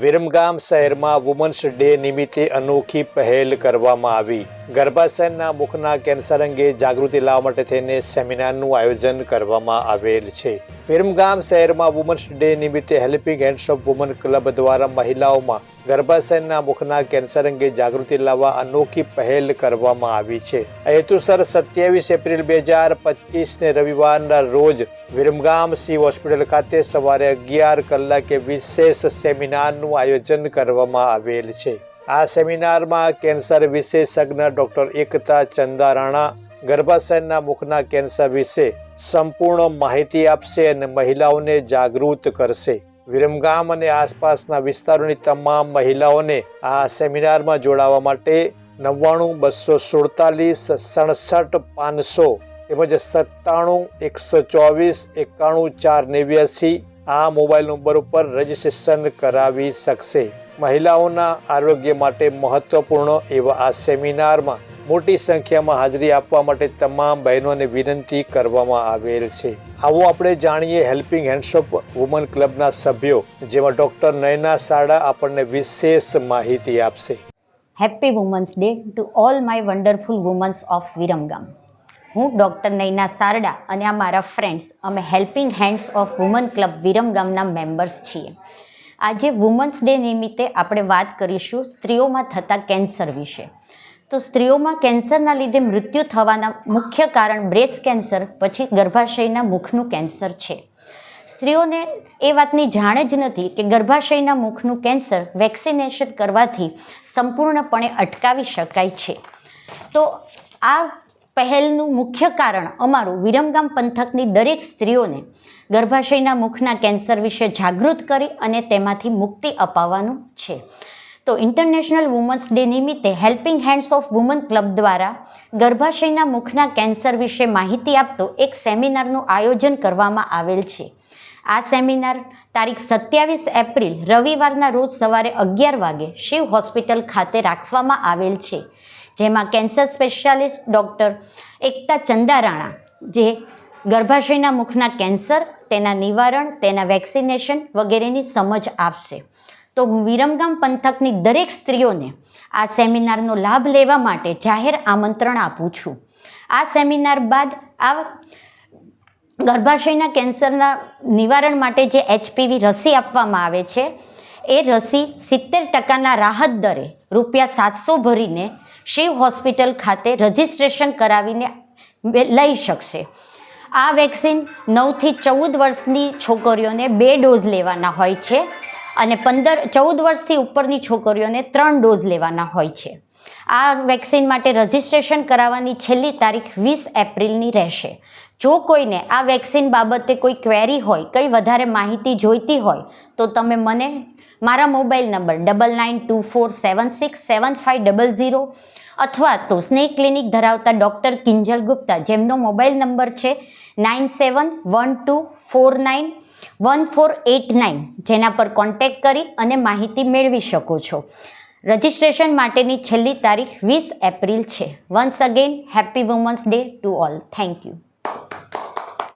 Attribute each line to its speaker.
Speaker 1: વિરમગામ શહેરમાં women's day નિમિત્તે અનોખી પહેલ કરવામાં આવી। ગર્ભાશયના મુખના કેન્સર અંગે જાગૃતિ લાવવા માટે થઈને સેમિનારનું આયોજન કરવામાં આવેલ છે। વિરમગામ શહેરમાં વુમન્સ ડે નિમિત્તે helping hands of woman club દ્વારા મહિલાઓમાં ગર્ભાશયના મુખના કેન્સર અંગે જાગૃતિ લાવવા અનોખી પહેલ કરવામાં આવી છે। આ હેતુસર 27 એપ્રિલ 2025 રવિવારના રોજ વિરમગામ સી હોસ્પિટલ ખાતે સવારે 11 કલાકે વિશેષ સેમિનારનું આયોજન કરવામાં આવેલ છે। આ સેમિનારમાં કેન્સર વિશેષજ્ઞ ડોક્ટર એકતા ચંદારાણા ગર્ભાશયના મુખના કેન્સર વિશે સંપૂર્ણ માહિતી આપશે અને મહિલાઓને જાગૃત કરશે। વિરમગામ અને આસપાસના વિસ્તારોની તમામ મહિલાઓને આ સેમિનારમાં જોડાવા માટે 99 247 67 500 તેમજ 97 124 91 489 આ મોબાઈલ નંબર ઉપર રજીસ્ટ્રેશન કરાવી શકશે। મહિલાઓના આરોગ્ય માટે મહત્વપૂર્ણ એવા આ સેમિનારમાં મોટી સંખ્યામાં હાજરી આપવા માટે તમામ બહેનોને વિનંતી કરવામાં આવેલ છે। આવો આપણે જાણીએ હેલ્પિંગ હેન્ડ્સ ઓફ વુમન ક્લબના સભ્યો, જેમાં ડોક્ટર નયના સાડા આપણને વિશેષ માહિતી આપશે।
Speaker 2: Happy women's day to all my wonderful women's of Viramgam. હું ડૉક્ટર નયના સારડા અને આ મારા ફ્રેન્ડ્સ અમે helping hands of woman club વિરમગામના મેમ્બર્સ છીએ। આજે વુમન્સ ડે નિમિત્તે આપણે વાત કરીશું સ્ત્રીઓમાં થતા કેન્સર વિશે। તો સ્ત્રીઓમાં કેન્સરના લીધે મૃત્યુ થવાના મુખ્ય કારણ બ્રેસ્ટ કેન્સર પછી ગર્ભાશયના મુખનું કેન્સર છે। સ્ત્રીઓને એ વાતની જાણ જ નથી કે ગર્ભાશયના મુખનું કેન્સર વેક્સિનેશન કરવાથી સંપૂર્ણપણે અટકાવી શકાય છે। તો આ પહેલનું મુખ્ય કારણ અમારું વિરમગામ પંથકની દરેક સ્ત્રીઓને ગર્ભાશયના મુખના કેન્સર વિશે જાગૃત કરી અને તેમાંથી મુક્તિ અપાવવાનું છે। તો ઇન્ટરનેશનલ વુમન્સ ડે નિમિત્તે helping hands of woman club દ્વારા ગર્ભાશયના મુખના કેન્સર વિશે માહિતી આપતો એક સેમિનારનું આયોજન કરવામાં આવેલ છે। આ સેમિનાર તારીખ 27 એપ્રિલ રવિવારના રોજ સવારે 11 વાગે શિવ હોસ્પિટલ ખાતે રાખવામાં આવેલ છે, જેમાં કેન્સર સ્પેશિયાલિસ્ટ ડૉક્ટર એકતા ચંદારાણા જે ગર્ભાશયના મુખના કેન્સર, તેના નિવારણ, તેના વેક્સિનેશન વગેરેની સમજ આપશે। તો હું વિરમગામ પંથકની દરેક સ્ત્રીઓને આ સેમિનારનો લાભ લેવા માટે જાહેર આમંત્રણ આપું છું। આ સેમિનાર બાદ આ ગર્ભાશયના કેન્સરના નિવારણ માટે જે HPV રસી આપવામાં આવે છે એ રસી 70% રાહત દરે ₹700 ભરીને શિવ હોસ્પિટલ ખાતે રજિસ્ટ્રેશન કરાવીને લઈ શકશે। આ વેક્સિન 9 થી 14 વર્ષની છોકરીઓને 2 ડોઝ લેવાના હોય છે અને 14 વર્ષથી ઉપરની છોકરીઓને 3 ડોઝ લેવાના હોય છે। આ વેક્સિન માટે રજિસ્ટ્રેશન કરાવવાની છેલ્લી તારીખ 20 એપ્રિલની રહેશે। જો કોઈને આ વેક્સિન બાબતે કોઈ ક્વેરી હોય, કંઈ વધારે માહિતી જોઈતી હોય તો તમે મને મારા મોબાઈલ નંબર 9924767500 અથવા તો સ્નેહ ક્લિનિક ધરાવતા ડૉક્ટર કિંજલ ગુપ્તા, જેમનો મોબાઈલ નંબર છે 9712491489, જેના પર કોન્ટેક્ટ કરી અને માહિતી મેળવી શકો છો। રજિસ્ટ્રેશન માટેની છેલ્લી તારીખ 20 એપ્રિલ છે। Once again happy women's day to all. Thank you.